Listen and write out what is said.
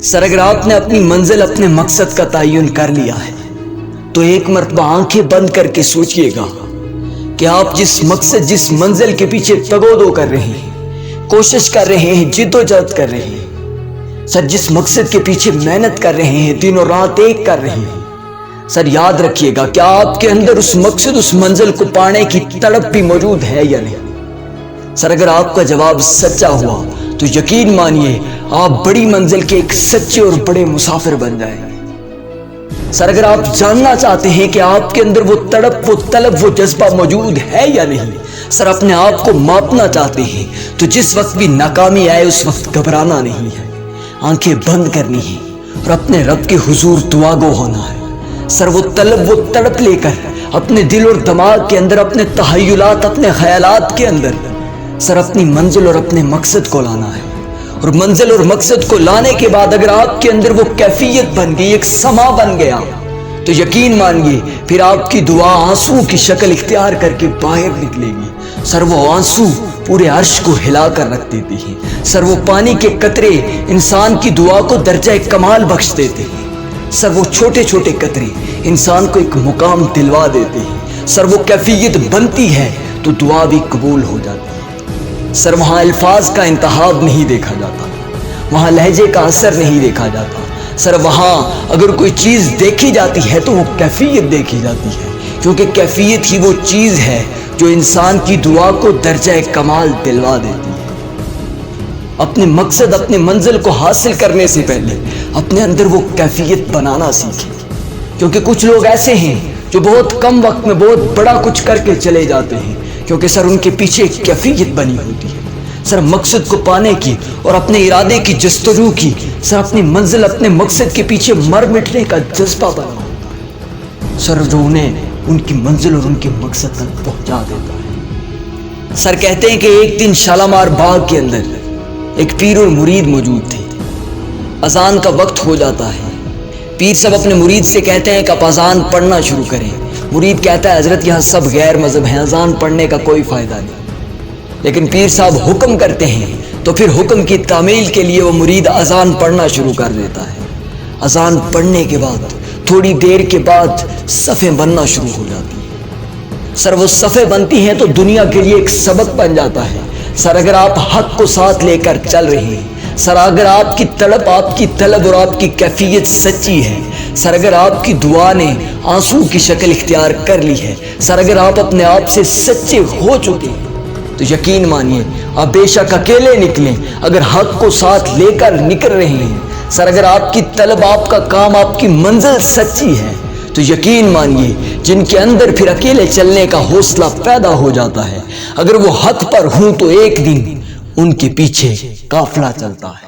سر اگر آپ نے اپنی منزل اپنے مقصد کا تعین کر لیا ہے تو ایک مرتبہ آنکھیں بند کر کے سوچئے گا کہ آپ جس مقصد جس منزل کے پیچھے تگودو کر رہے ہیں، کوشش کر رہے ہیں، جد و جہد کر رہے ہیں، سر جس مقصد کے پیچھے محنت کر رہے ہیں، دن اور رات ایک کر رہے ہیں، سر یاد رکھیے گا کہ آپ کے اندر اس مقصد اس منزل کو پانے کی تڑپ بھی موجود ہے یا نہیں۔ سر اگر آپ کا جواب سچا ہوا تو یقین مانیے آپ بڑی منزل کے ایک سچے اور بڑے مسافر بن جائیں گے۔ سر اگر آپ جاننا چاہتے ہیں کہ آپ کے اندر وہ تڑپ، وہ طلب، وہ جذبہ موجود ہے یا نہیں، سر اپنے آپ کو ماپنا چاہتے ہیں تو جس وقت بھی ناکامی آئے اس وقت گھبرانا نہیں ہے، آنکھیں بند کرنی ہے اور اپنے رب کے حضور دعا گو ہونا ہے۔ سر وہ طلب، وہ تڑپ لے کر اپنے دل اور دماغ کے اندر، اپنے تخیلات، اپنے خیالات کے اندر سر اپنی منزل اور اپنے مقصد کو لانا ہے۔ اور منزل اور مقصد کو لانے کے بعد اگر آپ کے اندر وہ کیفیت بن گئی، ایک سما بن گیا، تو یقین مانیے پھر آپ کی دعا آنسو کی شکل اختیار کر کے باہر نکلے گی۔ سر وہ آنسو پورے عرش کو ہلا کر رکھ دیتی ہیں۔ سر وہ پانی کے قطرے انسان کی دعا کو درجہ کمال بخش دیتے ہیں۔ سر وہ چھوٹے چھوٹے قطرے انسان کو ایک مقام دلوا دیتے ہیں۔ سر وہ کیفیت بنتی ہے تو دعا بھی قبول ہو جاتی ہے۔ سر وہاں الفاظ کا انتخاب نہیں دیکھا جاتا، وہاں لہجے کا اثر نہیں دیکھا جاتا۔ سر وہاں اگر کوئی چیز دیکھی جاتی ہے تو وہ کیفیت دیکھی جاتی ہے، کیونکہ کیفیت ہی وہ چیز ہے جو انسان کی دعا کو درجہ کمال دلوا دیتی ہے۔ اپنے مقصد، اپنے منزل کو حاصل کرنے سے پہلے اپنے اندر وہ کیفیت بنانا سیکھیں، کیونکہ کچھ لوگ ایسے ہیں جو بہت کم وقت میں بہت بڑا کچھ کر کے چلے جاتے ہیں، کیونکہ سر ان کے پیچھے ایک کیفیت بنی ہوتی ہے۔ سر مقصد کو پانے کی اور اپنے ارادے کی جستجو کی، سر اپنی منزل اپنے مقصد کے پیچھے مر مٹنے کا جذبہ بنا ہوتا ہے، سر جو انہیں ان کی منزل اور ان کے مقصد تک پہنچا دیتا ہے۔ سر کہتے ہیں کہ ایک دن شالامار باغ کے اندر ایک پیر اور مرید موجود تھے۔ اذان کا وقت ہو جاتا ہے، پیر صاحب اپنے مرید سے کہتے ہیں کہ آپ اذان پڑھنا شروع کریں۔ مرید کہتا ہے حضرت یہاں سب غیر مذہب ہیں، اذان پڑھنے کا کوئی فائدہ نہیں۔ لیکن پیر صاحب حکم کرتے ہیں تو پھر حکم کی تعمیل کے لیے وہ مرید اذان پڑھنا شروع کر دیتا ہے۔ اذان پڑھنے کے بعد تھوڑی دیر کے بعد صفیں بننا شروع ہو جاتی ہیں۔ سر وہ صفیں بنتی ہیں تو دنیا کے لیے ایک سبق بن جاتا ہے۔ سر اگر آپ حق کو ساتھ لے کر چل رہے ہیں، سر اگر آپ کی تڑپ، آپ کی طلب اور آپ کی کیفیت سچی ہے، سر اگر آپ کی دعا نے آنسو کی شکل اختیار کر لی ہے، سر اگر آپ اپنے آپ سے سچے ہو چکے ہیں، تو یقین مانیے آپ بے شک اکیلے نکلیں، اگر حق کو ساتھ لے کر نکل رہے ہیں، سر اگر آپ کی طلب، آپ کا کام، آپ کی منزل سچی ہے، تو یقین مانیے جن کے اندر پھر اکیلے چلنے کا حوصلہ پیدا ہو جاتا ہے، اگر وہ حق پر ہوں تو ایک دن ان کے پیچھے قافلہ چلتا ہے۔